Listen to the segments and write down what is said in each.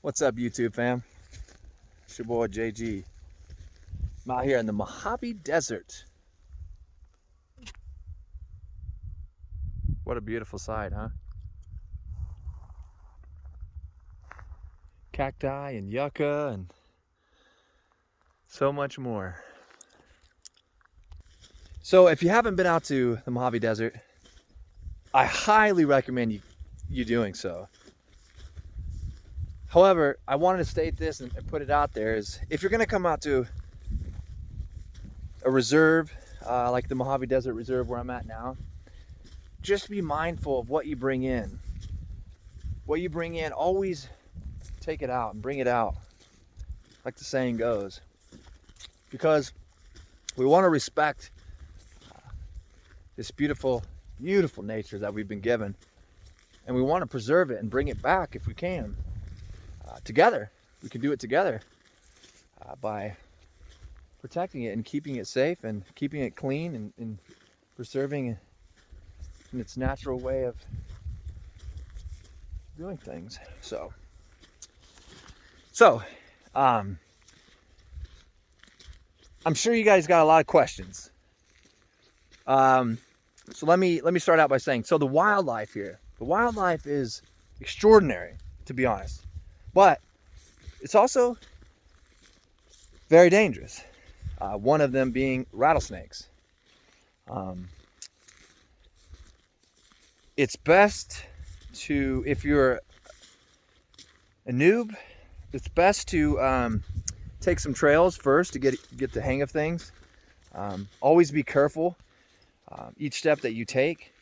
What's up, YouTube fam? It's your boy JG. I'm out here in the Mohave Desert. What a beautiful sight, huh? Cacti and yucca and so much more. So if you haven't been out to the Mohave Desert, I highly recommend you doing so. However, I wanted to state this and put it out there is if you're going to come out to a reserve like the Mohave Desert Reserve where I'm at now, just be mindful of what you bring in. What you bring in, always take it out and bring it out, like the saying goes. Because we want to respect this beautiful, beautiful nature that we've been given. And we want to preserve it and bring it back if we can. Together. We can do it together by protecting it and keeping it safe and keeping it clean and preserving it in its natural way of doing things. So I'm sure you guys got a lot of questions. So let me start out by saying, so the wildlife here, the wildlife is extraordinary, to be honest, but it's also very dangerous. One of them being rattlesnakes. It's best to, if you're a noob, it's best to take some trails first to get the hang of things. Always be careful each step that you take,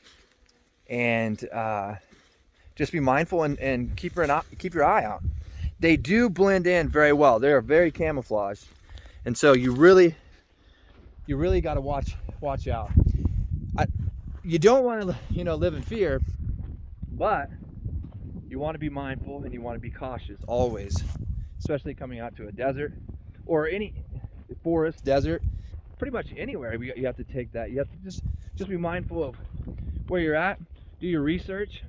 and just be mindful and keep your eye out. They do blend in very well. They are very camouflaged, and so you really got to watch out. You don't want to live in fear, but you want to be mindful and you want to be cautious always, especially coming out to a desert or any forest, desert, pretty much anywhere. You have to take that. You have to just be mindful of where you're at. Do your research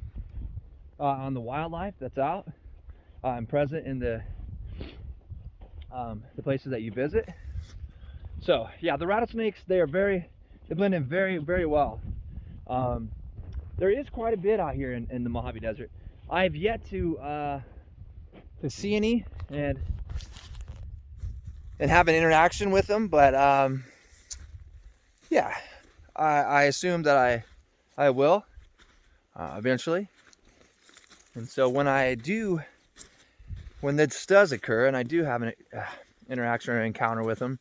on the wildlife that's out and present in the places that you visit. So yeah, the rattlesnakes, they blend in very, very well. There is quite a bit out here in the Mohave Desert. I've yet to see any and have an interaction with them, but yeah, I assume that I will eventually. And so when this does occur and I do have an interaction or encounter with them,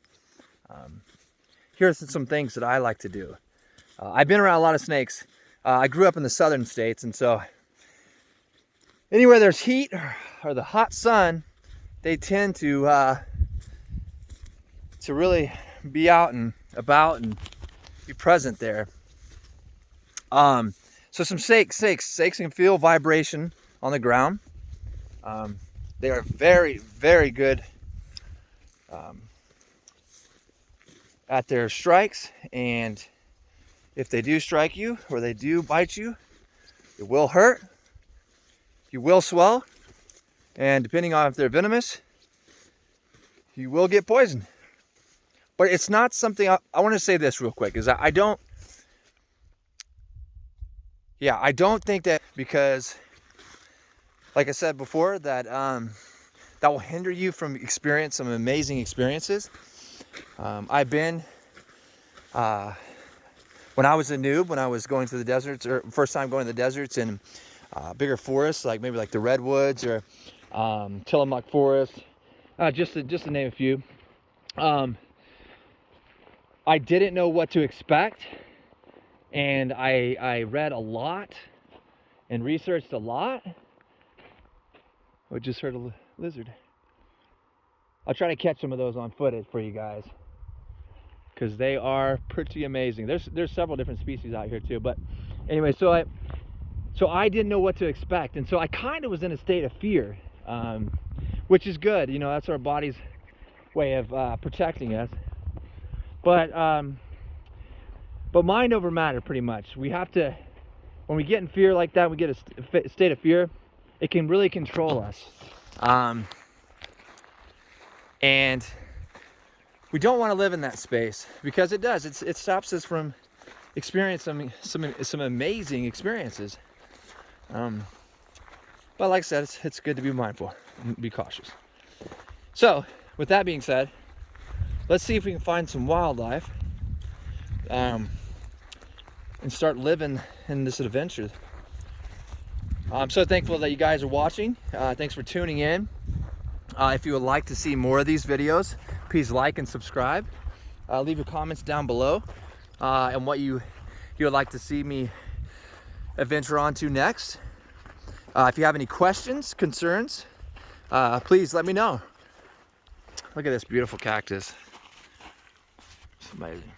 here's some things that I like to do. I've been around a lot of snakes. I grew up in the southern states, and so anywhere there's heat or the hot sun, they tend to really be out and about and be present there. So some snakes can feel vibration on the ground. They are very, very good at their strikes, and if they do strike you or they do bite you, it will hurt. You will swell, and depending on if they're venomous, you will get poisoned. But it's not something, I want to say this real quick, is I don't think that, because like I said before, that that will hinder you from experiencing some amazing experiences. I've been when I was a noob, when I was going to the deserts, or first time going to the deserts in bigger forests, like maybe like the redwoods or Tillamook Forest, just to name a few. I didn't know what to expect, and I read a lot and researched a lot. I just heard a lizard. I'll try to catch some of those on footage for you guys, because they are pretty amazing. There's several different species out here too, but anyway, so I didn't know what to expect, and so I kind of was in a state of fear, which is good. That's our body's way of protecting us. But mind over matter, pretty much. We have to, when we get in fear like that, we get a state of fear, it can really control us. And we don't want to live in that space because it stops us from experiencing some amazing experiences. But like I said, it's good to be mindful and be cautious. So with that being said, let's see if we can find some wildlife and start living in this adventure. I'm so thankful that you guys are watching. Thanks for tuning in. If you would like to see more of these videos, please like and subscribe. Leave your comments down below and what you would like to see me adventure on to next. If you have any questions, concerns, please let me know. Look at this beautiful cactus. It's amazing.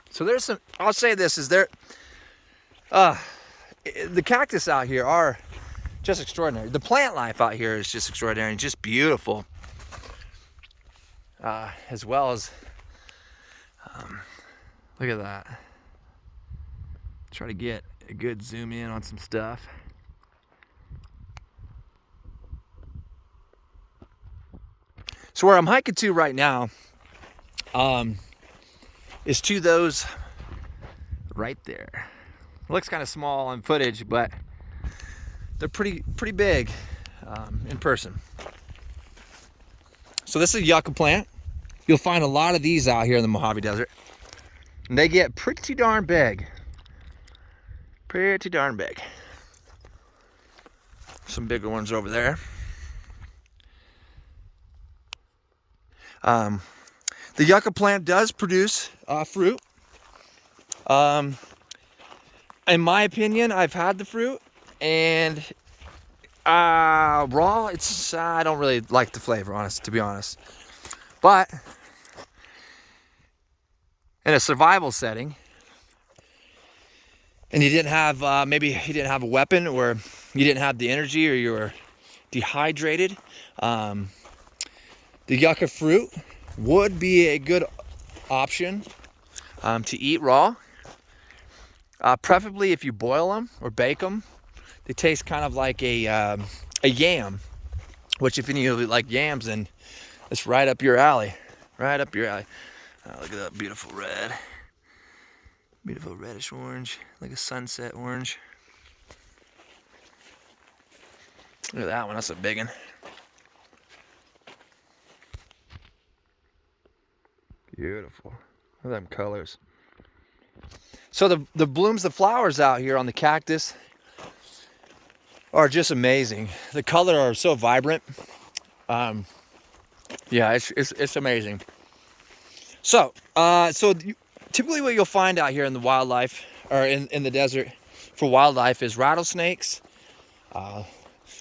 So there's some, I'll say this, is there, the cactus out here are just extraordinary. The plant life out here is just extraordinary and just beautiful. As well as, look at that. Try to get a good zoom in on some stuff. So where I'm hiking to right now is to those right there. It looks kind of small on footage, but they're pretty big in person. So this is a yucca plant. You'll find a lot of these out here in the Mohave Desert. And they get pretty darn big. Pretty darn big. Some bigger ones over there. The yucca plant does produce fruit. In my opinion, I've had the fruit, and raw, it's I don't really like the flavor, to be honest. But in a survival setting, and you didn't have maybe you didn't have a weapon, or you didn't have the energy, or you were dehydrated, the yucca fruit would be a good option to eat raw. Preferably if you boil them or bake them. They taste kind of like a yam, which if any of you like yams, then it's right up your alley. Right up your alley. Look at that beautiful red. Beautiful reddish orange, like a sunset orange. Look at that one, that's a big one. Beautiful. Look at them colors. So the blooms, the flowers out here on the cactus are just amazing. The color are so vibrant. Yeah, it's amazing. So typically what you'll find out here in the wildlife, or in the desert for wildlife, is rattlesnakes,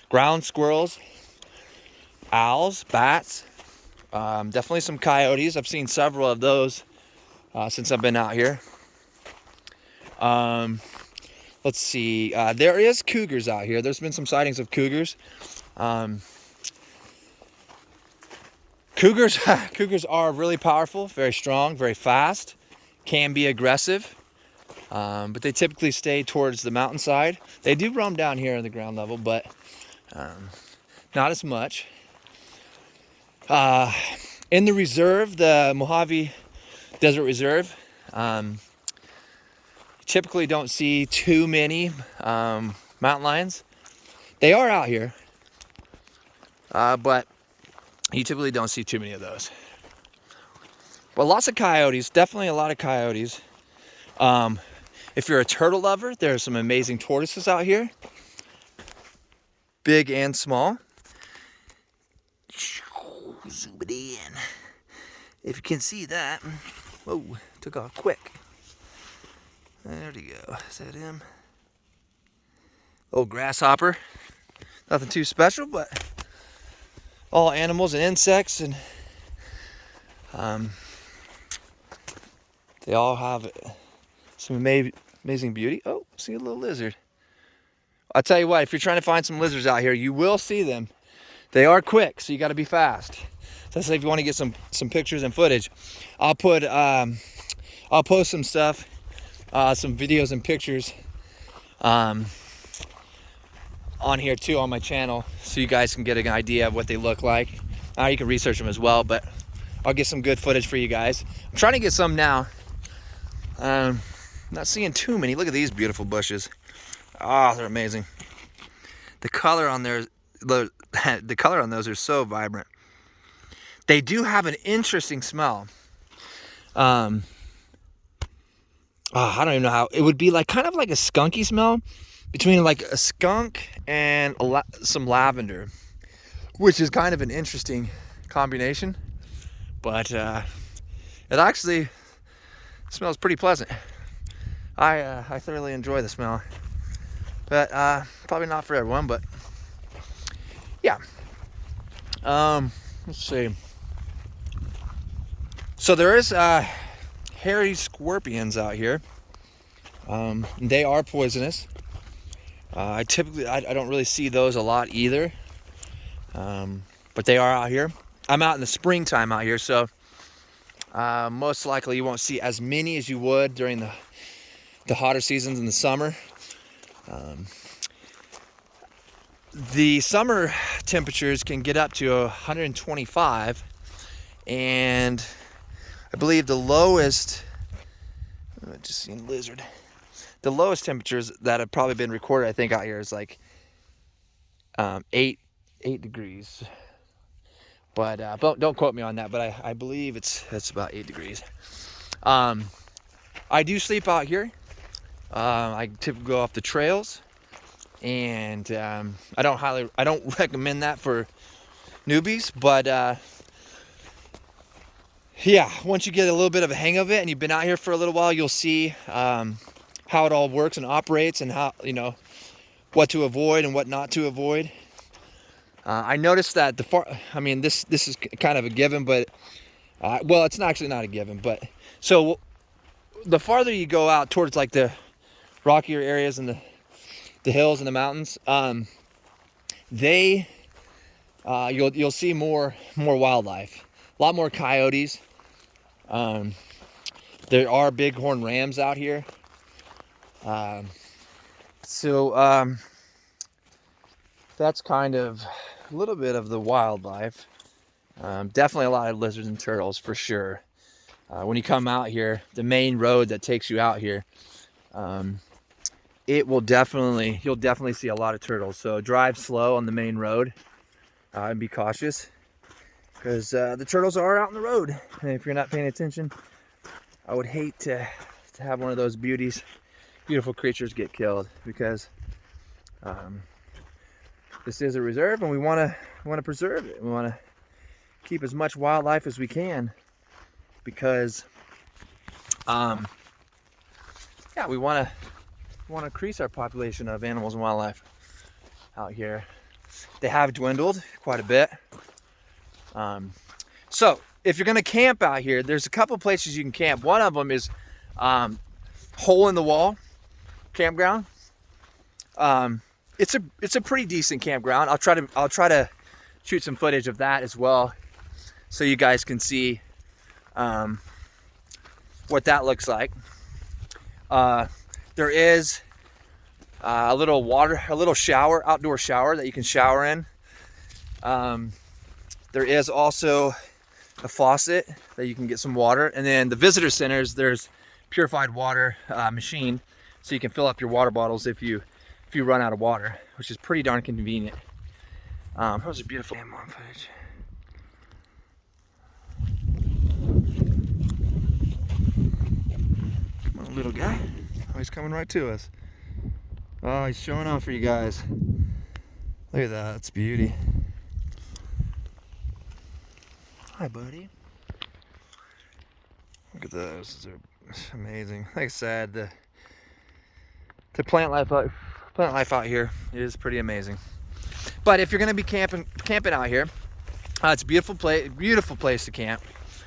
ground squirrels, owls, bats, definitely some coyotes. I've seen several of those since I've been out here. Let's see, there is cougars out here. There's been some sightings of cougars. Cougars are really powerful, very strong, very fast, can be aggressive, but they typically stay towards the mountainside. They do roam down here in the ground level, but not as much. In the reserve, the Mohave Desert Reserve, typically don't see too many mountain lions. They are out here, but you typically don't see too many of those. But lots of coyotes, definitely a lot of coyotes. If you're a turtle lover, there's some amazing tortoises out here, big and small. Zoom it in. If you can see that. Whoa, took off quick. There we go. Is that him? Old grasshopper. Nothing too special, but all animals and insects, and they all have some amazing beauty. Oh, see a little lizard. I'll tell you what, if you're trying to find some lizards out here, you will see them. They are quick, so you got to be fast. So if you want to get some pictures and footage, I'll post some stuff, some videos and pictures on here too on my channel, so you guys can get an idea of what they look like. You can research them as well, but I'll get some good footage for you guys. I'm trying to get some now. Not seeing too many. Look at these beautiful bushes. Oh, they're amazing. The color on there, the color on those are so vibrant. They do have an interesting smell. I don't even know how. It would be like kind of like a skunky smell, between like a skunk and some lavender, which is kind of an interesting combination. But it actually smells pretty pleasant. I thoroughly enjoy the smell, but probably not for everyone. But yeah, let's see. So there is hairy scorpions out here. They are poisonous. I don't really see those a lot either, but they are out here. I'm out in the springtime out here, so most likely you won't see as many as you would during the hotter seasons in the summer. The summer temperatures can get up to 125, and I believe the lowest, just seen lizard, the lowest temperatures that have probably been recorded, I think, out here is like 8 degrees. But don't quote me on that, but I believe it's about 8 degrees. I do sleep out here. I typically go off the trails, and I don't recommend that for newbies, but yeah, once you get a little bit of a hang of it and you've been out here for a little while, you'll see how it all works and operates, and how, what to avoid and what not to avoid. I noticed that this is kind of a given, but well, it's actually not a given, but so the farther you go out towards like the rockier areas and the hills and the mountains, you'll see more wildlife, a lot more coyotes. There are bighorn rams out here. So that's kind of a little bit of the wildlife. Definitely a lot of lizards and turtles for sure. When you come out here, the main road that takes you out here, you'll definitely see a lot of turtles. So drive slow on the main road, and be cautious, because the turtles are out on the road. And if you're not paying attention, I would hate to have one of those beautiful creatures get killed, because this is a reserve, and we want to preserve it. We want to keep as much wildlife as we can, because we want to increase our population of animals and wildlife out here. They have dwindled quite a bit. So if you're going to camp out here, there's a couple places you can camp. One of them is hole in the wall campground. It's a pretty decent campground. I'll try to shoot some footage of that as well, so you guys can see what that looks like. There is a little shower, outdoor shower that you can shower in. There is also a faucet that you can get some water, and then the visitor centers, there's purified water machine, so you can fill up your water bottles if you run out of water, which is pretty darn convenient. That was a beautiful footage. Come on, little guy. Oh, he's coming right to us. Oh, he's showing off for you guys. Look at that. That's beauty. Hi, buddy. Look at those. They're amazing. Like I said, the plant life out here is pretty amazing. But if you're going to be camping out here, it's a beautiful place to camp.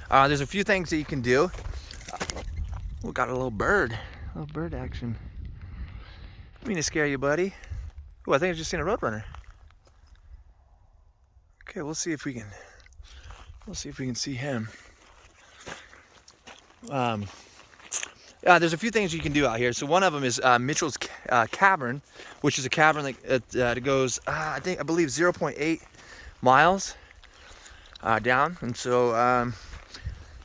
There's a few things that you can do. We got a little bird action. I mean to scare you, buddy. Oh, I think I just seen a roadrunner. Okay, we'll see if we can see him. There's a few things you can do out here. So one of them is Mitchell's Cavern, which is a cavern that goes, I believe 0.8 miles down. And so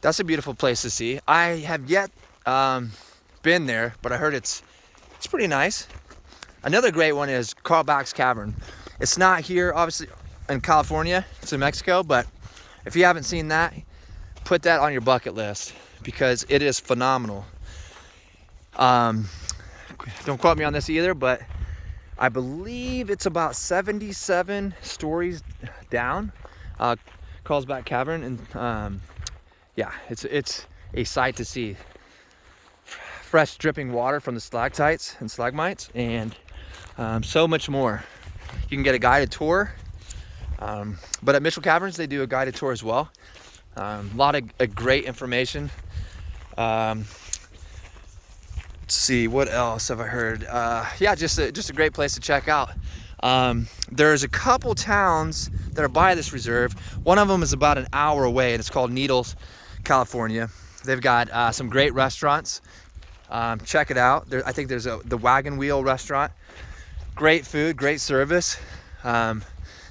that's a beautiful place to see. I have yet been there, but I heard it's pretty nice. Another great one is Carlbach's Cavern. It's not here, obviously, in California. It's in Mexico, but if you haven't seen that, put that on your bucket list because it is phenomenal. Don't quote me on this either, but I believe it's about 77 stories down, Carlsbach Cavern, and yeah, it's a sight to see. Fresh dripping water from the stalactites and stalagmites, and so much more. You can get a guided tour, but at Mitchell Caverns they do a guided tour as well. A lot of great information. Let's see, what else have I heard? Yeah, just a great place to check out. There's a couple towns that are by this reserve. One of them is about an hour away, and it's called Needles, California. They've got some great restaurants. Check it out. I think there's the Wagon Wheel restaurant. Great food, great service,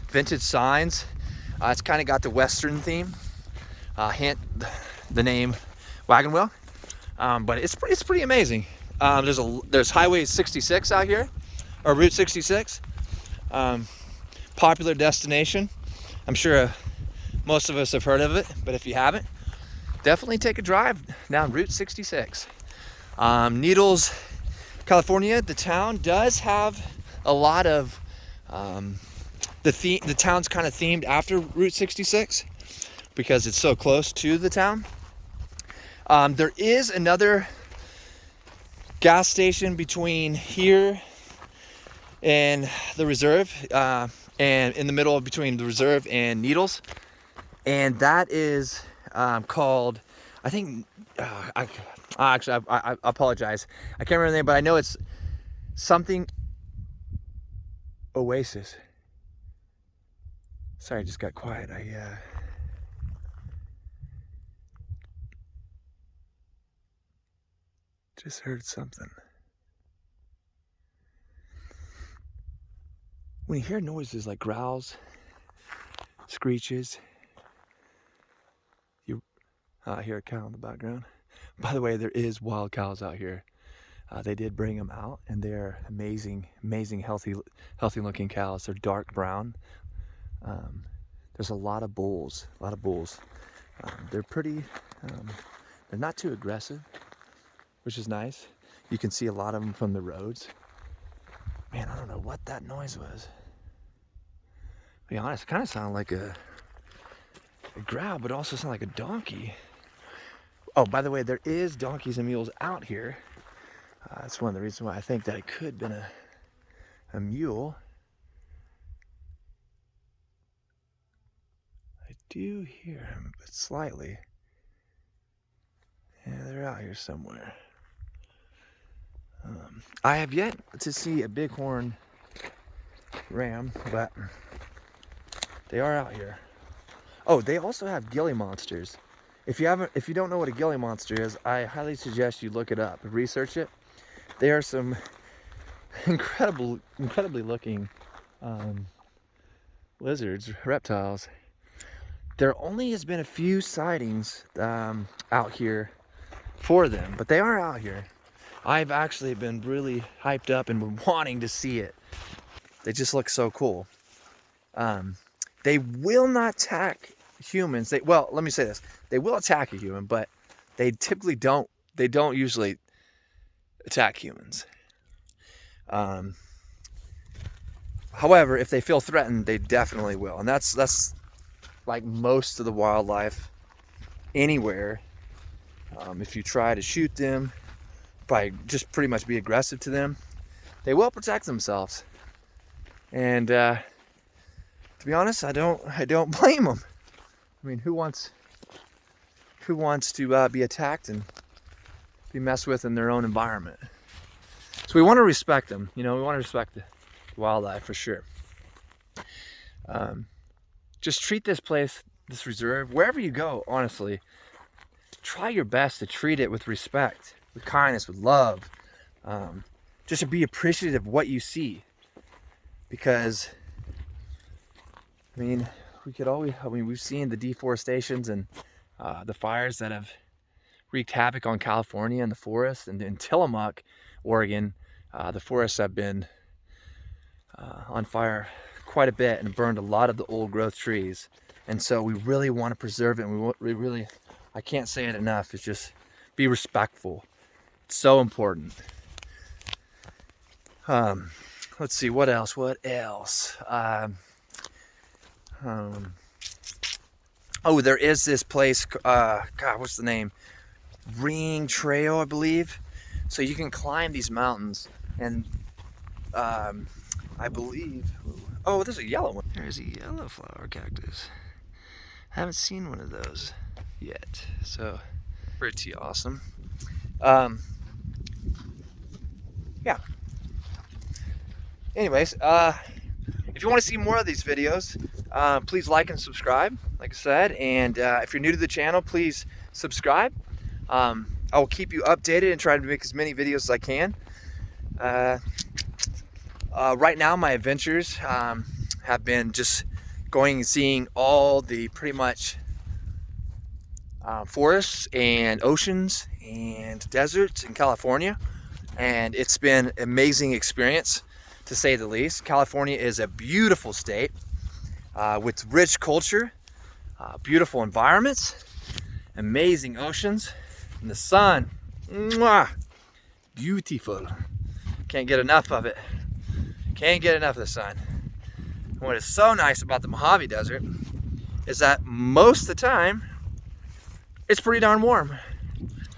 vintage signs. It's kind of got the Western theme. Hint the name Wagon Wheel, but it's pretty amazing. There's Highway 66 out here, or Route 66. Popular destination. I'm sure most of us have heard of it, but if you haven't, definitely take a drive down Route 66. Needles, California, the town does have a lot of the town's kind of themed after Route 66 because it's so close to the town. There is another gas station between here and the reserve, and in the middle between the reserve and Needles, and that is called, I think, actually, I apologize. I can't remember the name, but I know it's something Oasis. Sorry, I just got quiet. I just heard something. When you hear noises like growls, screeches, you hear a cow in the background. By the way, there is wild cows out here. They did bring them out, and they're amazing, healthy looking cows. They're dark brown. There's a lot of bulls. They're pretty. They're not too aggressive, which is nice. You can see a lot of them from the roads. Man, I don't know what that noise was. To be honest, it kind of sounded like a growl, but it also sounded like a donkey. Oh, by the way, there is donkeys and mules out here. That's one of the reasons why I think that it could have been a mule. I do hear him, but slightly. Yeah, they're out here somewhere. I have yet to see a bighorn ram, but they are out here. Oh, they also have ghillie monsters. If you don't know what a ghillie monster is, I highly suggest you look it up, research it. They are some incredibly looking lizards, reptiles. There only has been a few sightings out here for them, but they are out here. I've actually been really hyped up and been wanting to see it. They just look so cool. They will not attack humans. Well, let me say this. They will attack a human, but they typically don't. They don't usually attack humans. However, if they feel threatened, they definitely will. And that's like most of the wildlife anywhere. If you try to shoot them, by just pretty much be aggressive to them, they will protect themselves. And to be honest, I don't blame them. I mean, who wants to be attacked and be messed with in their own environment? So we want to respect them. We want to respect the wildlife for sure. Just treat this place, this reserve, wherever you go, honestly, try your best to treat it with respect. with kindness, with love. Just to be appreciative of what you see. Because, I mean, we've seen the deforestations and the fires that have wreaked havoc on California and the forests, and in Tillamook, Oregon, the forests have been on fire quite a bit and burned a lot of the old growth trees. And so we really want to preserve it, and we really, I can't say it enough, it's just be respectful. It's so important. Let's see, what else? Oh, there is this place, God, what's the name? Ring Trail, I believe. So you can climb these mountains, and I believe, oh, there's a yellow one. There's a yellow flower cactus. I haven't seen one of those yet, so pretty awesome. Yeah. Anyways, if you want to see more of these videos, please like and subscribe, like I said. And if you're new to the channel, please subscribe. I will keep you updated and try to make as many videos as I can. Right now, my adventures have been just going and seeing all the pretty much forests and oceans and deserts in California. And it's been an amazing experience, to say the least. California is a beautiful state with rich culture, beautiful environments, amazing oceans, and the sun. Mwah, beautiful. Can't get enough of it. Can't get enough of the sun. What is so nice about the Mohave Desert is that most of the time it's pretty darn warm.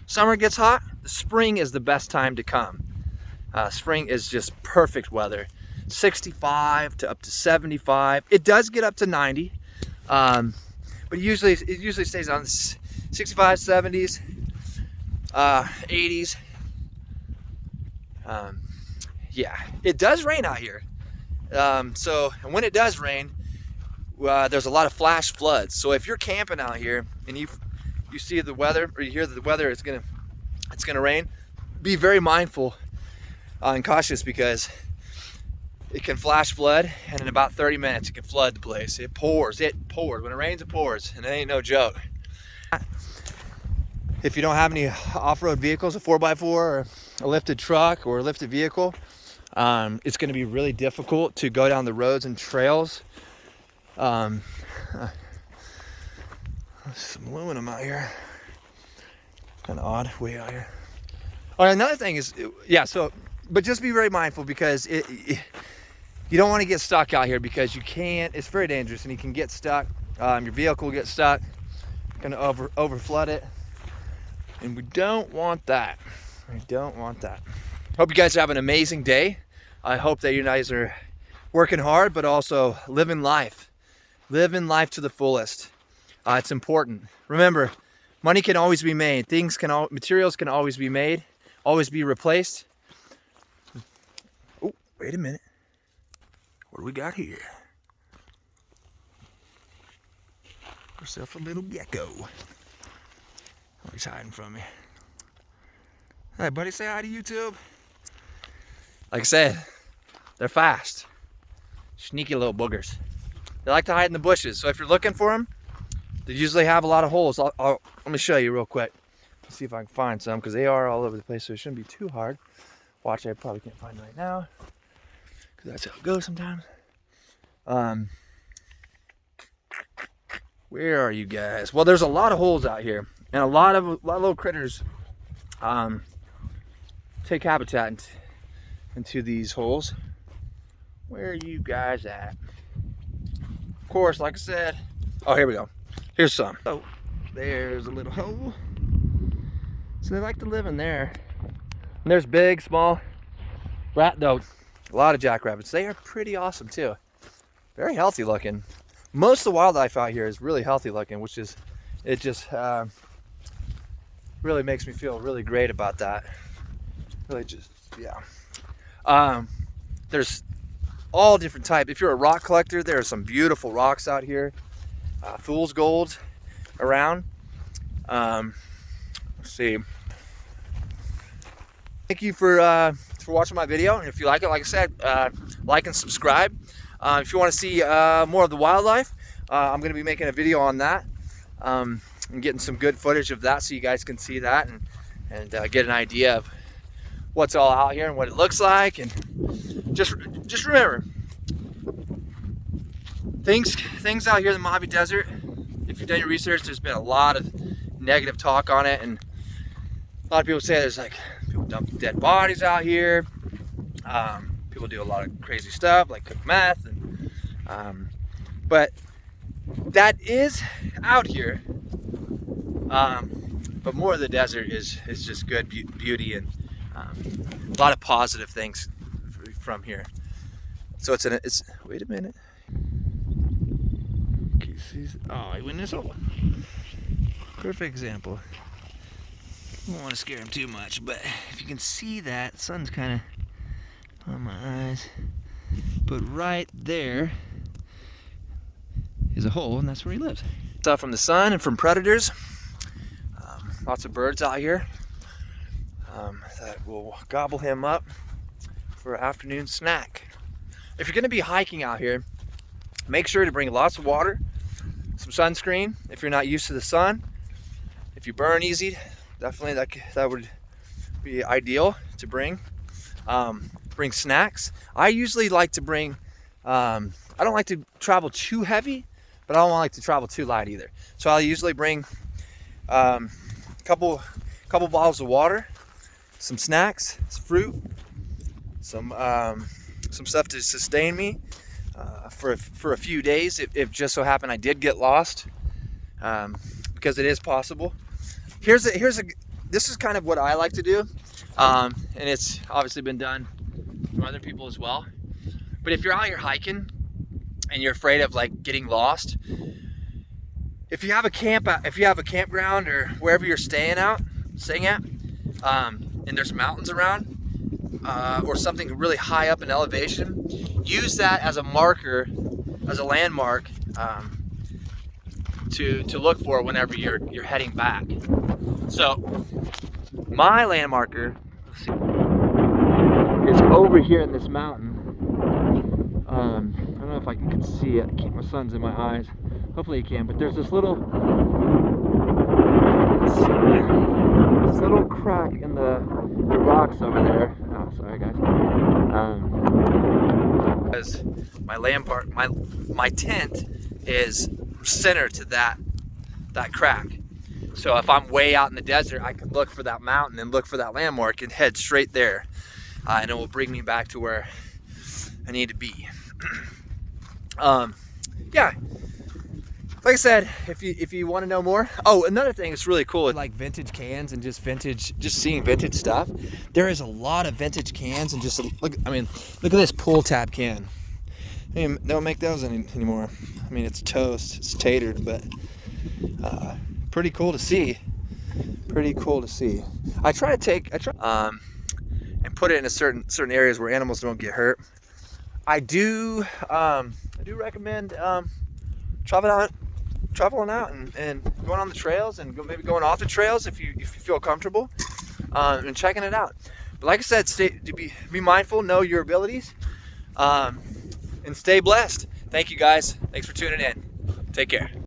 Summer gets hot, the spring is the best time to come. Spring is just perfect weather. 65 to up to 75. It does get up to 90, but it usually stays on 65, 70s, 80s. Yeah, it does rain out here. So when it does rain, there's a lot of flash floods. So if you're camping out here and you see the weather, or you hear that the weather it's gonna rain, be very mindful and cautious, because it can flash flood, and in about 30 minutes it can flood the place. It pours. When it rains, it pours, and it ain't no joke. If you don't have any off-road vehicles, a 4x4 or a lifted truck or a lifted vehicle, it's going to be really difficult to go down the roads and trails. Some aluminum out here. Kind of odd, way out here. All right, another thing is, yeah, so, but just be very mindful, because you don't want to get stuck out here, because you can't, it's very dangerous, and you can get stuck. Your vehicle will get stuck, going to over flood it. And we don't want that. We don't want that. Hope you guys have an amazing day. I hope that you guys are working hard, but also living life. Living life to the fullest. It's important. Remember, money can always be made. Materials can always be made, always be replaced. Oh, wait a minute. What do we got here? Ourselves a little gecko. Oh, he's hiding from me. Hey, buddy, say hi to YouTube. Like I said, they're fast. Sneaky little boogers. They like to hide in the bushes. So if you're looking for them, they usually have a lot of holes. Let me show you real quick. Let's see if I can find some, because they are all over the place, so it shouldn't be too hard. Watch, I probably can't find them right now, because that's how it goes sometimes. Where are you guys? Well, there's a lot of holes out here, and a lot of little critters take habitat into these holes. Where are you guys at? Of course, like I said, oh, here we go. Here's some. Oh, there's a little hole. So they like to live in there. And there's big, small, though, a lot of jackrabbits. They are pretty awesome too. Very healthy looking. Most of the wildlife out here is really healthy looking, which is, it just really makes me feel really great about that. Really just, yeah. There's all different types. If you're a rock collector, there are some beautiful rocks out here. Fool's gold around. Let's see. Thank you for watching my video, and if you like it, like I said, like and subscribe. If you want to see more of the wildlife, I'm going to be making a video on that, and getting some good footage of that so you guys can see that and get an idea of what's all out here and what it looks like. And just remember, things out here in the Mohave Desert, if you've done your research, there's been a lot of negative talk on it, and a lot of people say there's like people dump dead bodies out here. People do a lot of crazy stuff like cook meth, and, but that is out here. But more of the desert is just good beauty and a lot of positive things from here. So it's wait a minute. Oh, I win this one. Perfect example. I don't want to scare him too much, but if you can see that, the sun's kind of on my eyes. But right there is a hole, and that's where he lives. Stuff from the sun and from predators. Lots of birds out here that will gobble him up for an afternoon snack. If you're going to be hiking out here, make sure to bring lots of water, some sunscreen if you're not used to the sun. If you burn easy, definitely that would be ideal to bring. Bring snacks. I usually like to bring, I don't like to travel too heavy, but I don't like to travel too light either. So I'll usually bring couple bottles of water, some snacks, some fruit, some stuff to sustain me for a few days if just so happened I did get lost, because it is possible. This is kind of what I like to do, and it's obviously been done from other people as well. But if you're out here hiking and you're afraid of like getting lost, if you have a campground or wherever you're staying at, and there's mountains around, or something really high up in elevation, use that as a marker, as a landmark, to look for whenever you're heading back. So my landmarker is over here in this mountain. I don't know if I can see it. My sun's in my eyes. Hopefully you can. But there's this little crack in the rocks over there. Oh, sorry guys. Because my tent is centered to that crack. So if I'm way out in the desert, I can look for that mountain and look for that landmark and head straight there, and it will bring me back to where I need to be. Yeah, like I said, if you want to know more. Oh, another thing that's really cool, like vintage cans and just seeing vintage stuff. There is a lot of vintage cans, and just look at this pull tab can. I mean, they don't make those anymore. I mean, it's toast, it's tatered, but pretty cool to see. Pretty cool to see. I try and put it in certain areas where animals don't get hurt. I do recommend traveling out and going on the trails, and maybe going off the trails if you feel comfortable, and checking it out. But like I said, be mindful, know your abilities, and stay blessed. Thank you guys. Thanks for tuning in. Take care.